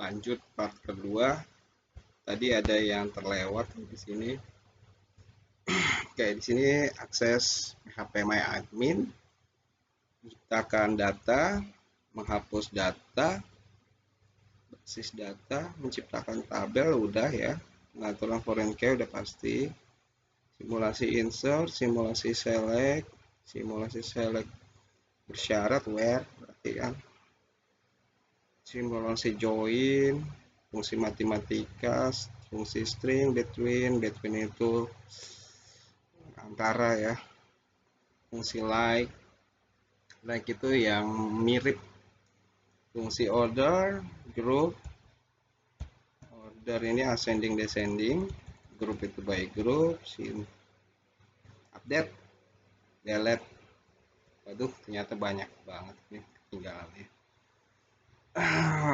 lanjut part kedua. Tadi ada yang terlewat di sini. Oke, di sini akses PHP My Admin, menciptakan data, menghapus data, basis data, menciptakan tabel udah ya. Pengaturan foreign key udah pasti. Simulasi insert, simulasi select bersyarat where berarti kan. Simulasi join, fungsi matematika, fungsi string, between itu antara ya. Fungsi like itu yang mirip. Fungsi order, group, order ini ascending descending, group itu by group, update, delete. Waduh, ternyata banyak banget nih ketinggalannya.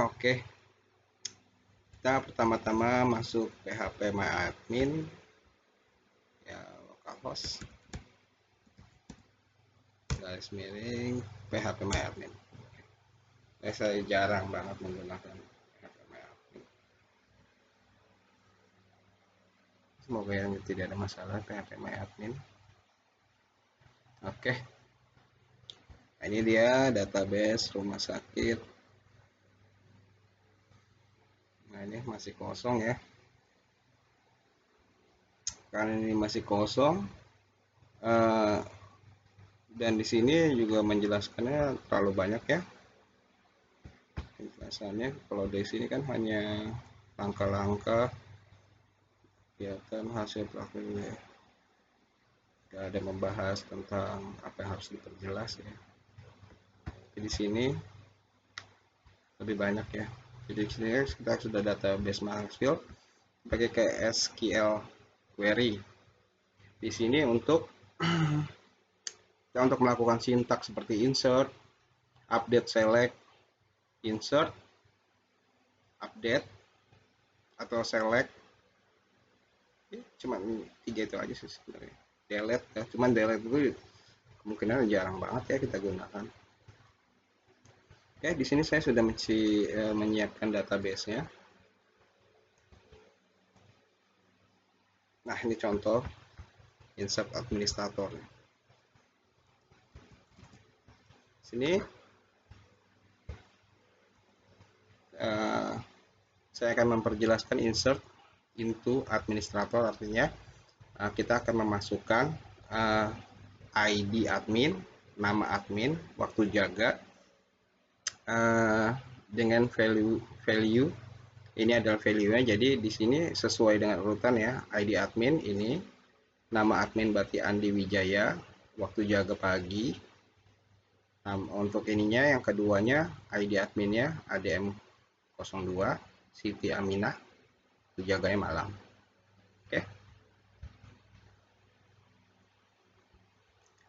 Oke. Kita pertama-tama masuk PHP My Admin ya, localhost garis miring PHP My Admin. Saya jarang banget menggunakan PHP My Admin. Semoga yang tidak ada masalah PHP My Admin. Oke. Nah, ini dia database rumah sakit. Nah, ini masih kosong ya. Karena ini masih kosong, dan di sini juga menjelaskannya terlalu banyak ya. Penjelasannya kalau di sini kan hanya langkah-langkah kegiatan hasil prakteknya. Gak ada membahas tentang apa yang harus diperjelas ya. Jadi di sini lebih banyak ya. Jadi di sini kita sudah database MySQL pakai ke SQL query. Di sini untuk kita untuk melakukan sintaks seperti insert, update, select, insert, update atau select. Cuma 3 itu aja sih sebenarnya. Delete ya, cuman delete itu kemungkinan jarang banget ya kita gunakan. Oke, di sini saya sudah menyiapkan database-nya. Nah, ini contoh insert administrator. Sini saya akan memperjelaskan insert into administrator, artinya kita akan memasukkan ID admin, nama admin, waktu jaga, dengan value. Ini adalah value-nya. Jadi di sini sesuai dengan urutan ya. ID admin ini, nama admin berarti Andi Wijaya, waktu jaga pagi. Nah, untuk ininya yang keduanya ID adminnya ADM02, Siti Aminah, waktu jaganya malam. Oke.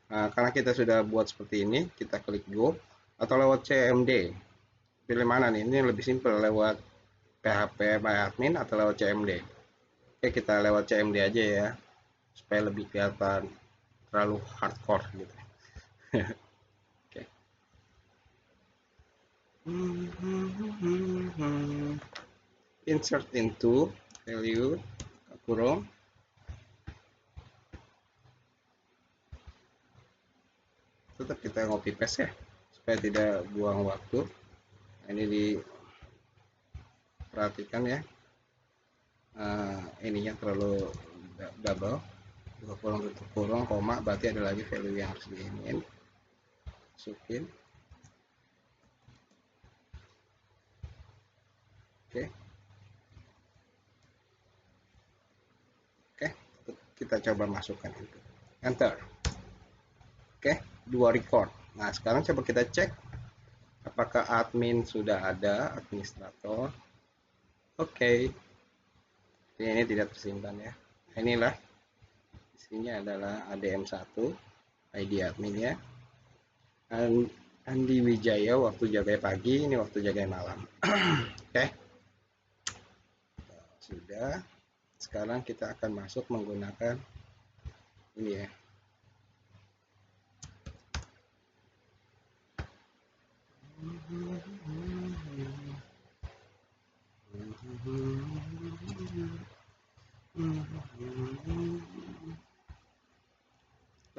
Nah, karena kita sudah buat seperti ini, kita klik go atau lewat CMD. Pilih mana nih? Ini lebih simpel, lewat PHP My Admin atau lewat CMD. Oke, kita lewat CMD aja ya, supaya lebih kelihatan terlalu hardcore gitu. Oke. Insert into value kurung. Tetap kita copy paste ya, supaya tidak buang waktu. Ini diperhatikan ya, ininya terlalu double, dua kurung koma, berarti ada lagi value yang harus diinin, masukin. Oke. Oke, kita coba masukkan itu, enter. Oke, 2 record. Nah, sekarang coba kita cek apakah admin sudah ada, administrator. Oke. Ini tidak tersimpan ya. Inilah isinya adalah ADM1, ID adminnya. Andi Wijaya, waktu jaga pagi, ini waktu jaga malam. Oke. Sudah. Sekarang kita akan masuk menggunakan ini ya.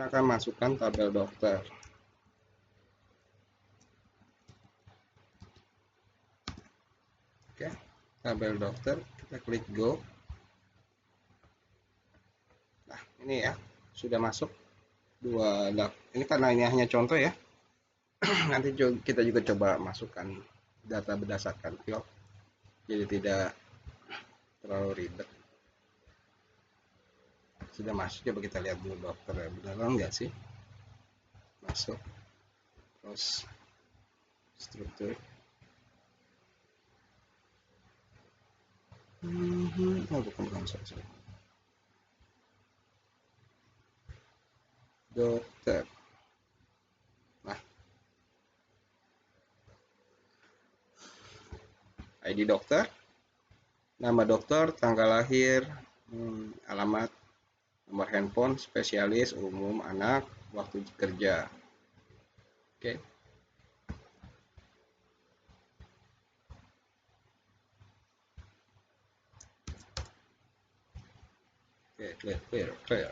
akan masukkan tabel dokter. Oke, tabel dokter, kita klik go. Nah, ini ya, sudah masuk ini karena ini hanya contoh ya. Nanti kita juga coba masukkan data berdasarkan field, jadi tidak terlalu ribet. Sudah masuk, coba kita lihat dulu dokter ya, beneran nggak sih masuk. Terus struktur, oh bukan sorry. Dokter. Nah, ID dokter, nama dokter, tanggal lahir, alamat, nomor handphone, spesialis, umum, anak, waktu kerja. Oke. Oke, clear.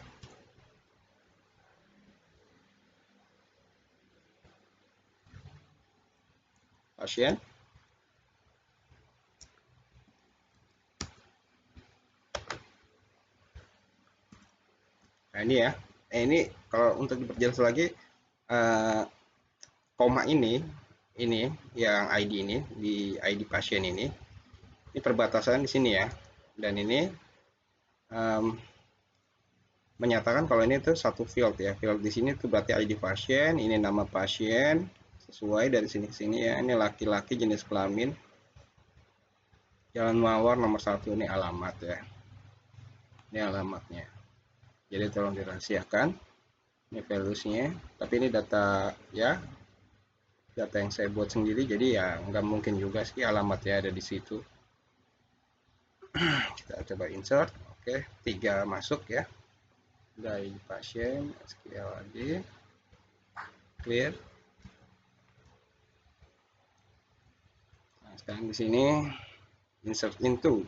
Pasien. Nah ini ya, ini kalau untuk diperjelas lagi, koma ini yang ID ini di ID pasien ini perbatasan di sini ya, dan ini menyatakan kalau ini tuh satu field ya, field di sini tuh berarti ID pasien, ini nama pasien sesuai dari sini ke sini ya, ini laki-laki, jenis kelamin, Jalan Mawar nomor 1, ini alamat ya, ini alamatnya. Jadi tolong dirahasiakan. Ini values-nya, tapi ini data ya, data yang saya buat sendiri, jadi ya nggak mungkin juga sih alamatnya ada di situ. Kita coba insert. Oke, 3 masuk ya, dari pasien SQLAD, clear. Nah, sekarang di sini insert into,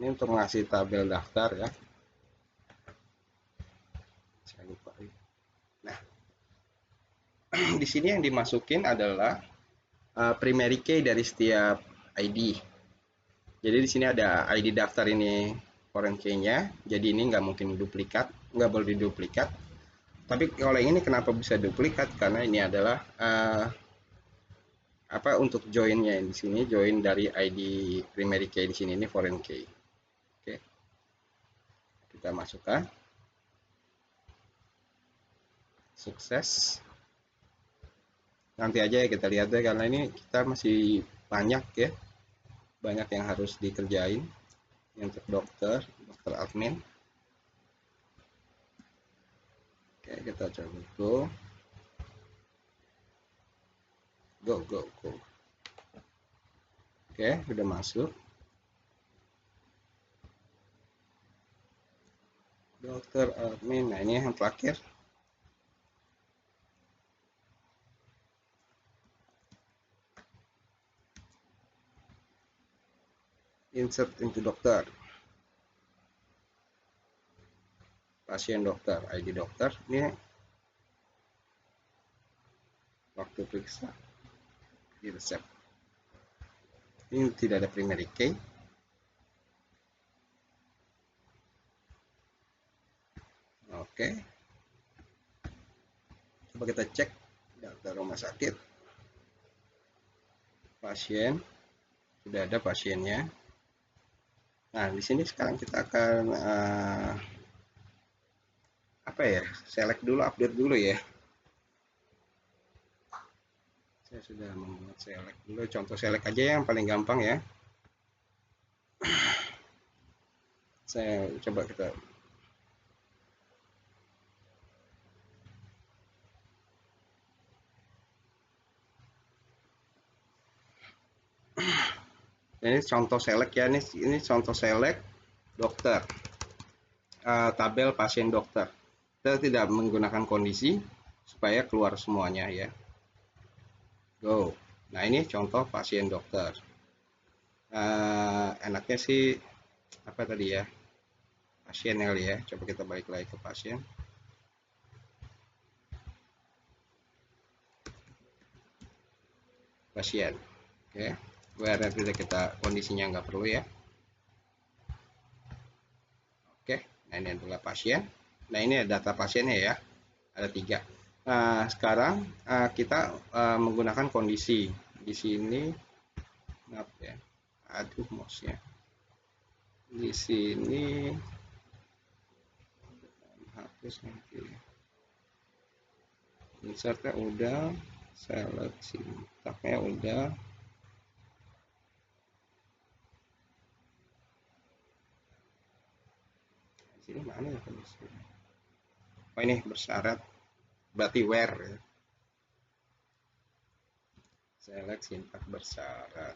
ini untuk mengasih tabel daftar ya, saya lupa. Nah, di sini yang dimasukin adalah primary key dari setiap ID. Jadi di sini ada ID daftar, ini foreign key-nya, jadi ini nggak mungkin duplikat, nggak boleh diduplikat. Tapi kalau yang ini kenapa bisa duplikat? Karena ini adalah untuk join-nya di sini, join dari ID primary key di sini, ini foreign key. Oke, kita masukkan, sukses. Nanti aja ya kita lihat ya, karena ini kita masih banyak ya, banyak yang harus dikerjain untuk dokter admin. Oke, kita coba go. Oke, sudah masuk. Dokter admin, nah ini yang terakhir. Insert into dokter. Pasien dokter, ID dokter, ini waktu periksa di resep. Ini tidak ada primary key. Oke, coba kita cek data rumah sakit. Pasien, sudah ada pasiennya. Nah, di sini sekarang kita akan select dulu, update dulu ya. Saya sudah membuat select dulu, contoh select aja yang paling gampang ya. Saya coba kita ini contoh select ya, ini contoh select dokter, tabel pasien dokter. Kita tidak menggunakan kondisi supaya keluar semuanya ya. Go. Nah ini contoh pasien dokter. Enaknya sih apa tadi ya, pasien kali ya. Coba kita balik lagi ke pasien. Pasien. Oke. Where tidak kita kondisinya nggak perlu ya. Oke. Nah ini adalah pasien. Nah ini data pasiennya ya. Ada 3. Nah sekarang kita menggunakan kondisi. Di sini maaf ya. Aduh mouse-nya. Di sini hapus nanti. Insertnya udah, select sintaknya udah. Di sini mana ya kondisi? Oh ini bersyarat, berarti where ya. Select sintak bersyarat.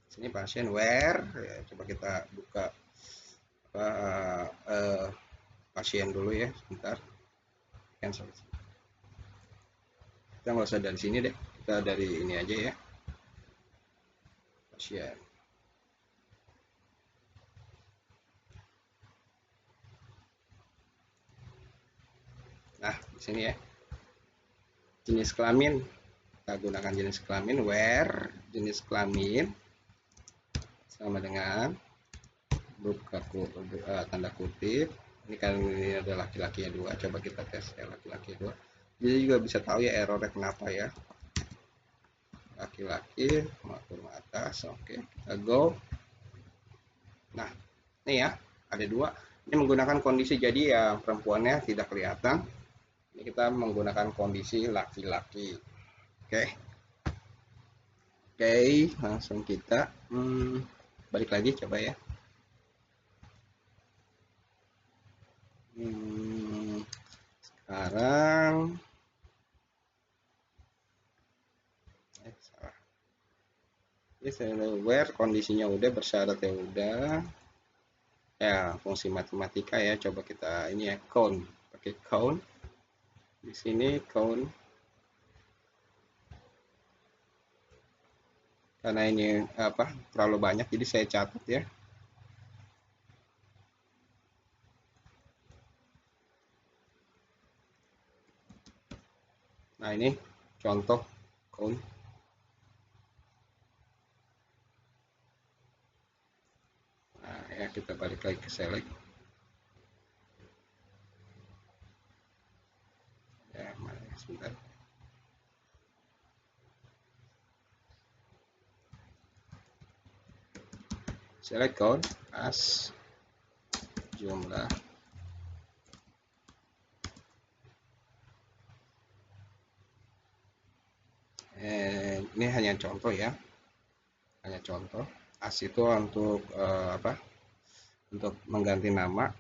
Sini pasien where ya, coba kita buka apa, pasien dulu ya sebentar. Cancel. Kita nggak usah dari sini deh, kita dari ini aja ya, pasien. Nah di sini ya, jenis kelamin, kita gunakan jenis kelamin where jenis kelamin sama dengan buka tanda kutip. Ini kan ini ada laki-laki ya 2, coba kita tes ya laki-laki 2. Jadi juga bisa tahu ya errornya kenapa ya. Laki-laki turun atas. Oke, kita go. Nah ini ya ada 2. Ini menggunakan kondisi, jadi ya perempuannya tidak kelihatan. Ini kita menggunakan kondisi laki-laki. Oke. Oke, langsung kita balik lagi coba ya. Sekarang salah. Ini saya where kondisinya udah, bersyarat ya udah. Ya, fungsi matematika ya. Coba kita ini ya count, pakai count. Di sini count. Karena ini apa? Terlalu banyak jadi saya catat ya. Nah, ini contoh count. Nah, ya kita balik lagi ke select. Ya, sebentar. Select count as jumlah. Ini hanya contoh ya. Hanya contoh. As itu untuk apa? Untuk mengganti nama.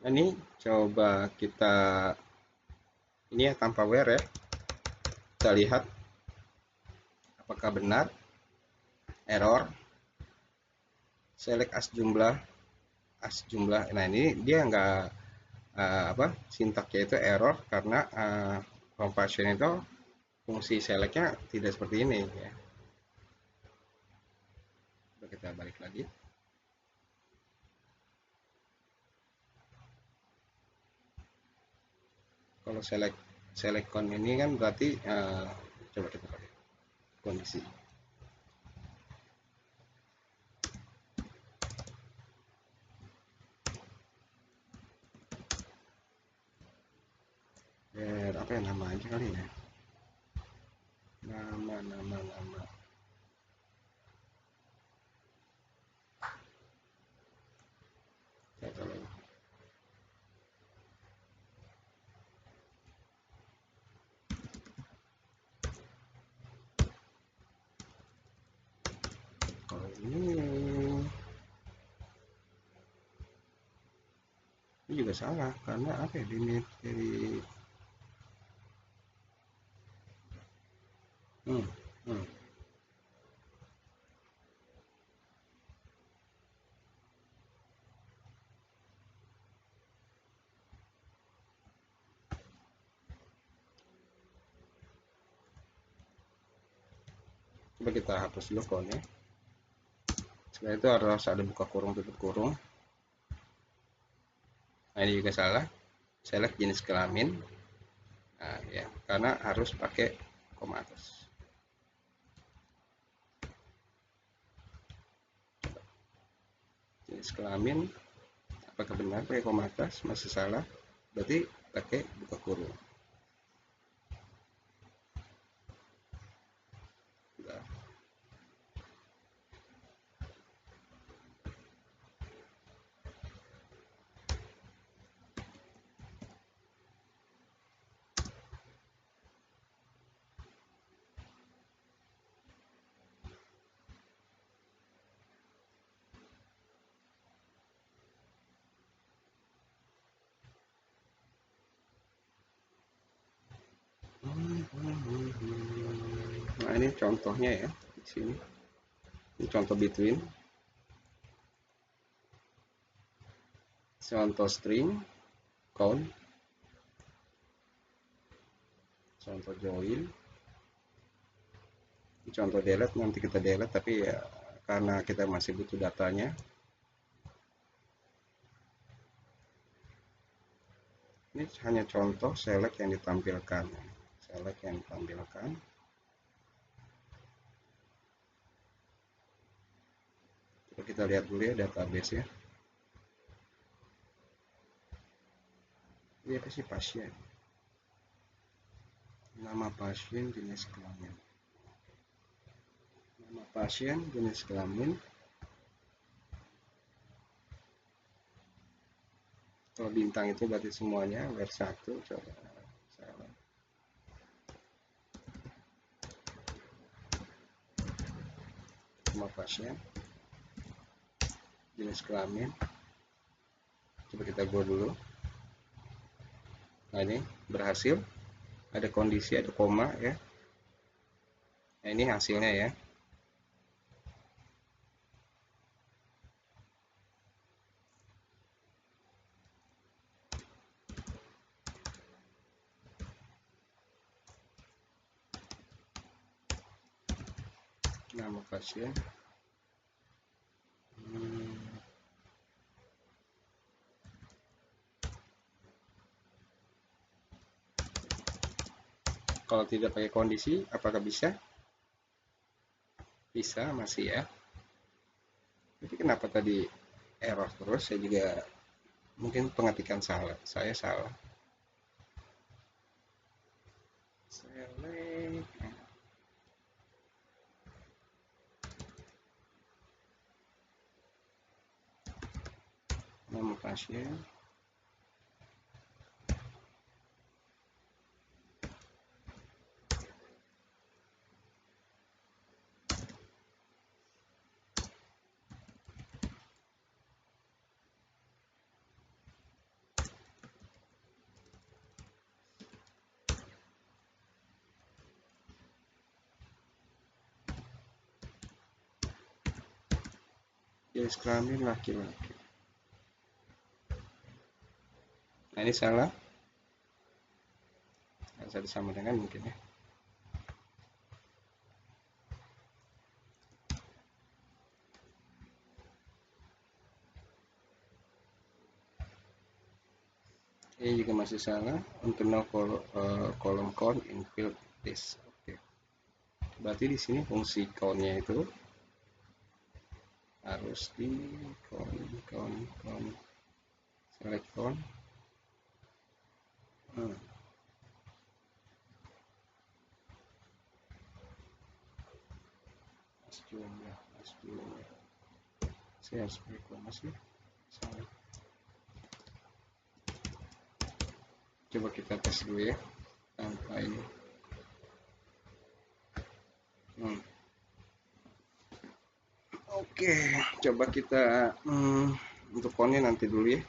Ini coba kita ini ya tanpa where ya, kita lihat apakah benar error select as jumlah. Nah ini dia nggak apa, sintaknya itu error karena compaction itu fungsi selectnya tidak seperti ini ya. Coba kita balik lagi. Kalau select con ini kan berarti coba kita pakai kondisi. Apa ya, nama aja kali ya, nama kalau ini juga salah karena apa ya, limit dari Coba kita hapus dulu cone-nya. Setelah itu harus ada buka kurung tutup kurung. Nah ini juga salah, select jenis kelamin. Nah ya, karena harus pakai koma atas. Jenis kelamin, apakah benar pakai koma atas? Masih salah, berarti pakai buka kurung. Nah. Nah ini contohnya ya di sini. Ini contoh between, contoh string, count, contoh join, contoh delete. Nanti kita delete, tapi ya karena kita masih butuh datanya. Ini hanya contoh select yang ditampilkan. Select yang ditampilkan. Coba kita lihat dulu ya database ya. Ini apa sih? Pasien. Nama pasien, jenis kelamin. Nama pasien, jenis kelamin. Kalau bintang itu berarti semuanya where 1. Coba salah. Nama pasien, jenis kelamin. Coba kita go dulu. Nah ini berhasil, ada kondisi, ada koma ya. Nah ini hasilnya ya. Nama pasien. Kalau tidak pakai kondisi, apakah bisa? Bisa, masih ya. Tapi kenapa tadi error terus? Saya juga mungkin pengetikan salah. Saya salah. Select. Nama pasien. Jenis kelamin laki-laki. Nah ini salah. Harus sama dengan mungkin ya. Ini juga masih salah. Untuk no kolom count in field list. Oke. Berarti di sini fungsi count-nya itu harus di count select count. Jumlah saya harus pakai koma sih. Salah. Coba kita tes dulu ya tanpa ini. Oke, coba kita untuk count-nya nanti dulu ya.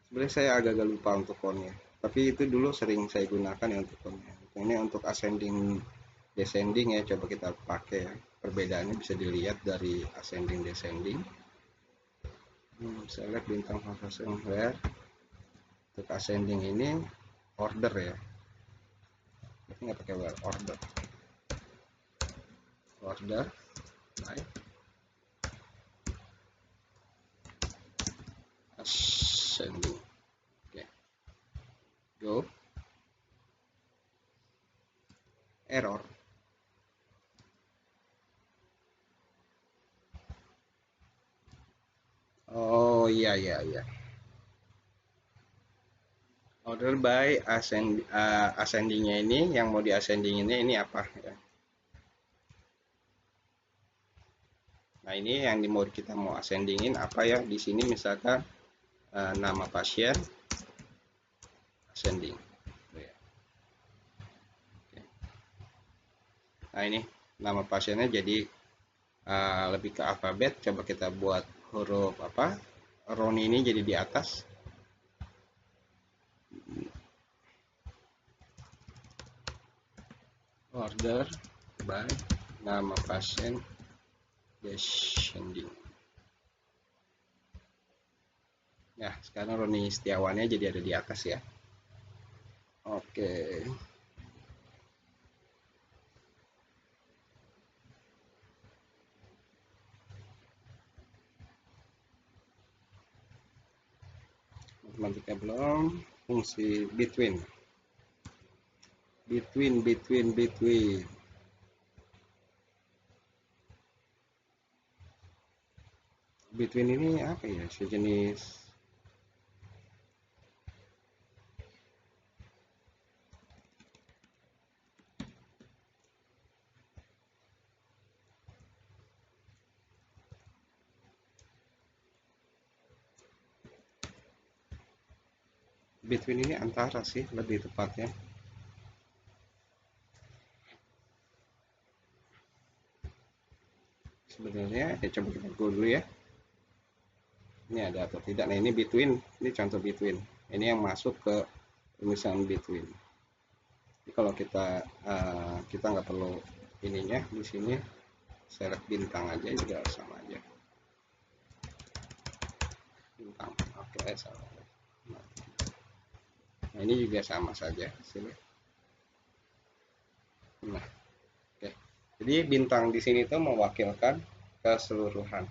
Sebenarnya saya agak lupa untuk count-nya, tapi itu dulu sering saya gunakan ya untuk count-nya. Ini untuk ascending descending ya, coba kita pakai ya. Perbedaannya bisa dilihat dari ascending descending. Select bintang fase where. Untuk ascending ini order ya, tapi nggak pakai where order. order by ascending. Oke, go, error. Oh iya iya iya. Order by ascendingnya ini, yang mau di ascending ini apa ya? Nah ini yang mau kita mau ascendingin apa ya? Di sini misalkan nama pasien ascending. Nah ini nama pasiennya jadi lebih ke alfabet. Coba kita buat huruf apa? Roni ini jadi di atas. Order by nama pasien descending. Ya, sekarang Roni Setiawannya jadi ada di atas ya. Oke. Matematika belum. Fungsi between. Between. Between ini apa ya? Sejenis between ini antara sih lebih tepatnya. Sebenarnya ya coba kita go dulu ya. Ini ada atau tidak? Nah ini between, ini contoh between. Ini yang masuk ke tulisan between. Jadi kalau kita nggak perlu ininya di sini, select bintang aja juga sama aja. Bintang, oke sama. Nah ini juga sama saja sini. Nah, oke. Jadi bintang di sini tuh mewakilkan keseluruhan,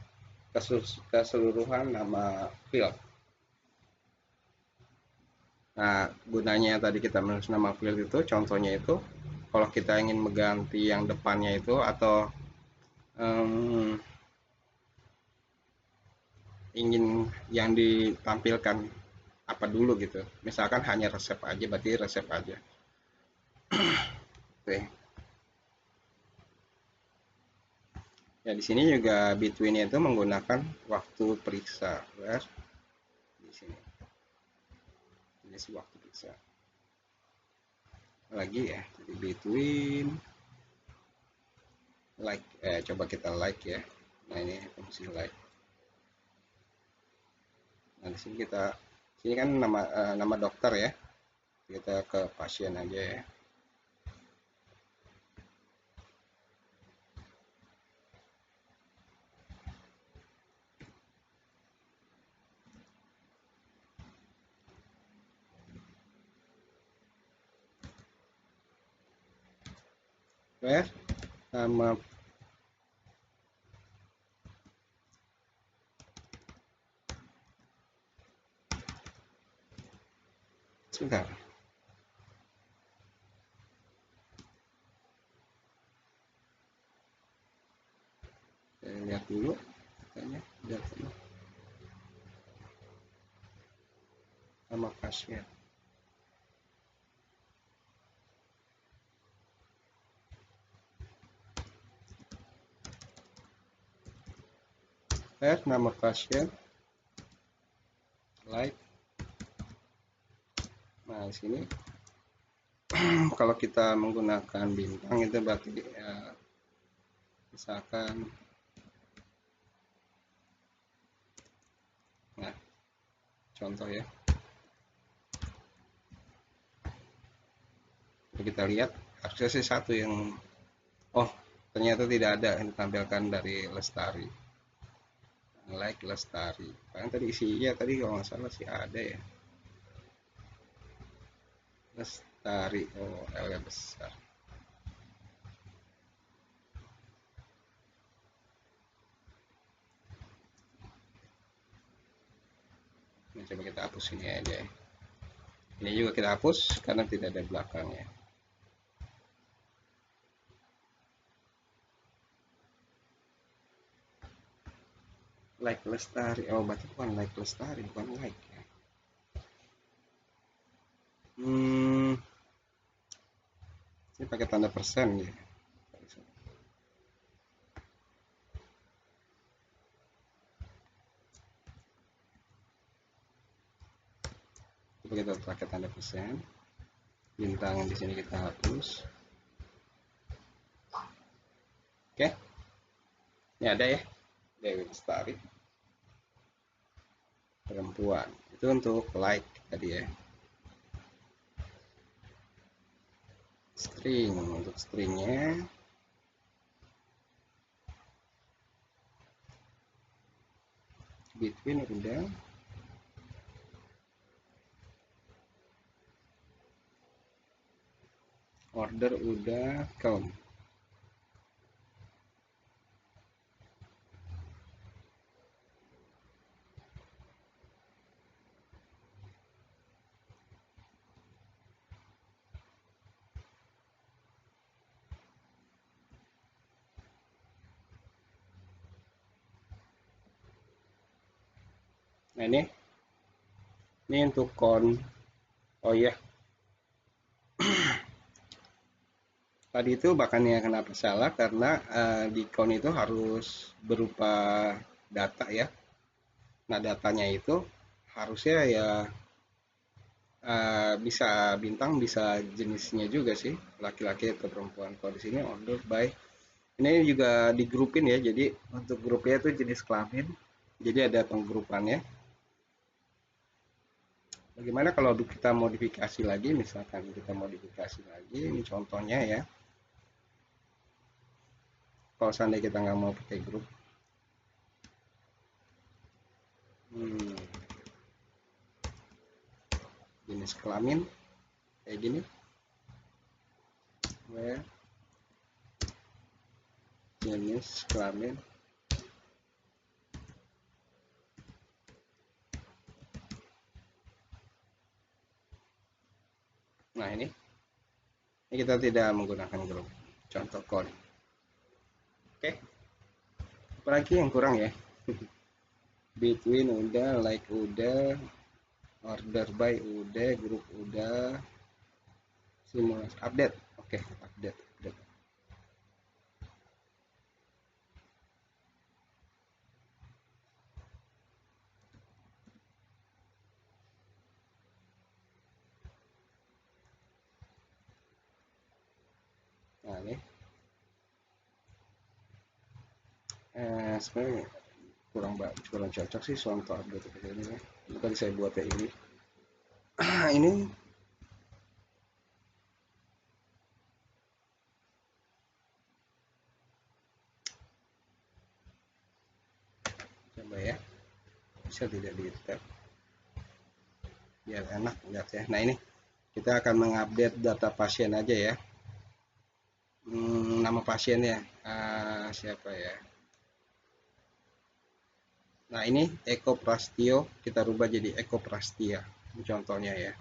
keseluruhan nama field. Nah, gunanya tadi kita menulis nama field itu, contohnya itu, kalau kita ingin mengganti yang depannya itu atau um, ingin yang ditampilkan apa dulu gitu. Misalkan hanya resep aja, berarti resep aja. Oke. Ya di sini juga between itu menggunakan waktu periksa, where di sini. Ini sih waktu periksa. Lagi ya, jadi between like, coba kita like ya. Nah ini fungsi like. Nah di sini sini kan nama dokter ya. Kita ke pasien aja ya. Where nama sebentar. Saya lihat dulu katanya datanya nama pasien. Nama pasien like. Nah di sini kalau kita menggunakan bintang itu berarti misalkan, nah contoh ya, kita lihat harusnya sih satu yang, oh ternyata tidak ada yang ditampilkan dari Lestari, like Lestari. Paling tadi isinya tadi kalau nggak salah sih ada ya, Lestari, oh L besar. Nah, coba kita hapus ini aja ya. Ini juga kita hapus karena tidak ada belakangnya. Like Lestari. Oh, berarti bukan like Lestari, bukan like ya. Hmm, ini pakai tanda persen ya. Coba kita pakai tanda persen. Bintang di sini kita hapus. Oke. Ini ada ya. Dewi Lestari. Perempuan. Itu untuk like tadi ya. String. Untuk stringnya. Between udah. Order udah. Count. Nah ini untuk count. Oh iya, tadi itu bahkannya kenapa salah karena di count itu harus berupa data ya. Nah datanya itu harusnya ya bisa bintang, bisa jenisnya juga sih, laki-laki atau perempuan. Kalau di sini order by, ini juga digrupin ya. Jadi untuk grupnya itu jenis kelamin. Jadi ada penggrupannya. Bagaimana kalau kita modifikasi lagi, misalkan kita modifikasi lagi, ini contohnya ya. Kalau seandainya kita nggak mau pakai grup, hmm, jenis kelamin kayak gini, where jenis kelamin. Nah ini kita tidak menggunakan grup. Contoh code. Oke, apalagi yang kurang ya? Between udah, like udah, order by udah, grup udah, simulasi update. Oke, update. Nah ini sebenarnya kurang cocok sih contoh update seperti ini ya. Ini tadi saya buat kayak ini. Ini coba ya, bisa tidak di tab biar enak lihat ya. Nah ini kita akan mengupdate data pasien aja ya. Nama pasiennya siapa ya? Nah ini Eko Prastio, kita rubah jadi Eko Prastia. Ini contohnya ya.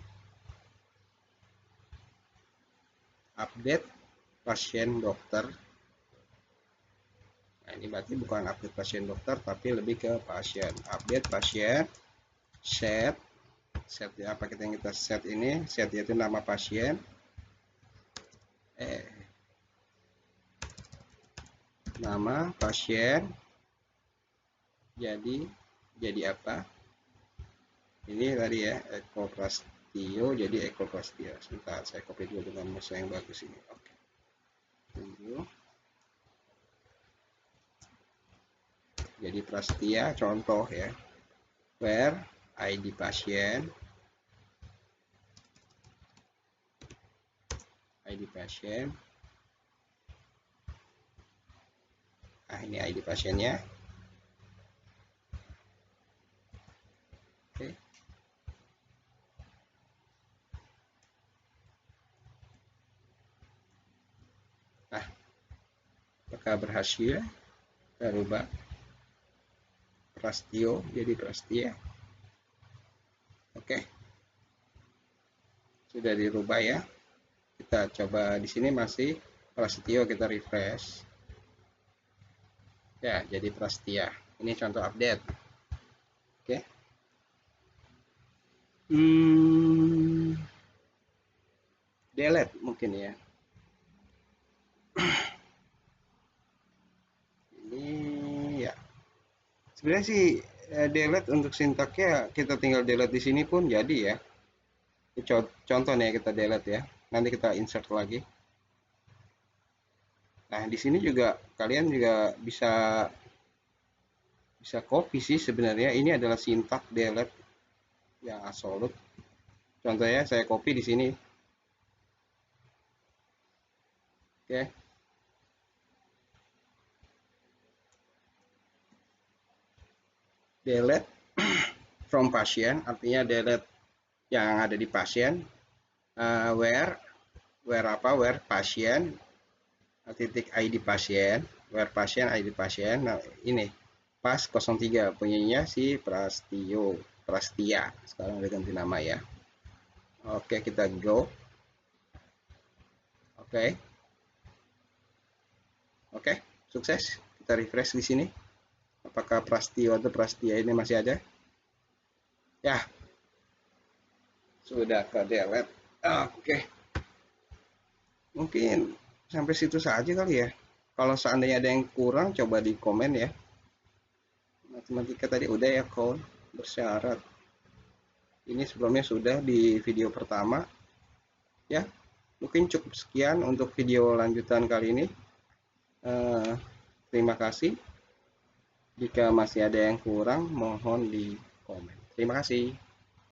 Update pasien dokter. Nah ini berarti bukan update pasien dokter, tapi lebih ke pasien. Update pasien, set, set ya, apa yang kita set ini, set itu nama pasien. Nama pasien jadi apa? Ini tadi ya, Eko Prastio, jadi Eko Prastio. Sebentar, saya copy dulu dengan mouse yang bagus ini. Oke, tunggu. Jadi Prastia, contoh ya. Where ID pasien, ID pasien. Nah, ini ID pasiennya. Oke. Nah, apakah berhasil? Kita rubah Prastio jadi Prastia. sudah dirubah ya. Kita coba di sini masih Prasetyo, kita refresh. Ya, jadi Prasetya. Ini contoh update. Oke. Delete mungkin ya. Ini ya. Sebenarnya sih delete untuk sintaknya kita tinggal delete di sini pun jadi ya. Contoh nih kita delete ya. Nanti kita insert lagi. Nah, di sini juga kalian juga bisa copy sih sebenarnya. Ini adalah sintak delete yang absolut. Contohnya saya copy di sini. Oke. Delete from pasien artinya delete yang ada di pasien. Where pasien titik ID pasien, where pasien ID pasien. Nah, ini pas 03 punyanya si Prastia. Sekarang udah ganti nama ya. Oke, kita go. Oke. Oke, sukses. Kita refresh di sini. Apakah Prastio atau Prastia ini masih ada? Ya, sudah ke delete. Oke. Mungkin sampai situ saja kali ya. Kalau seandainya ada yang kurang, coba di komen ya. Matematika tadi udah ya, call bersyarat. Ini sebelumnya sudah di video pertama. Ya, mungkin cukup sekian untuk video lanjutan kali ini. Terima kasih. Jika masih ada yang kurang, mohon di komen. Terima kasih.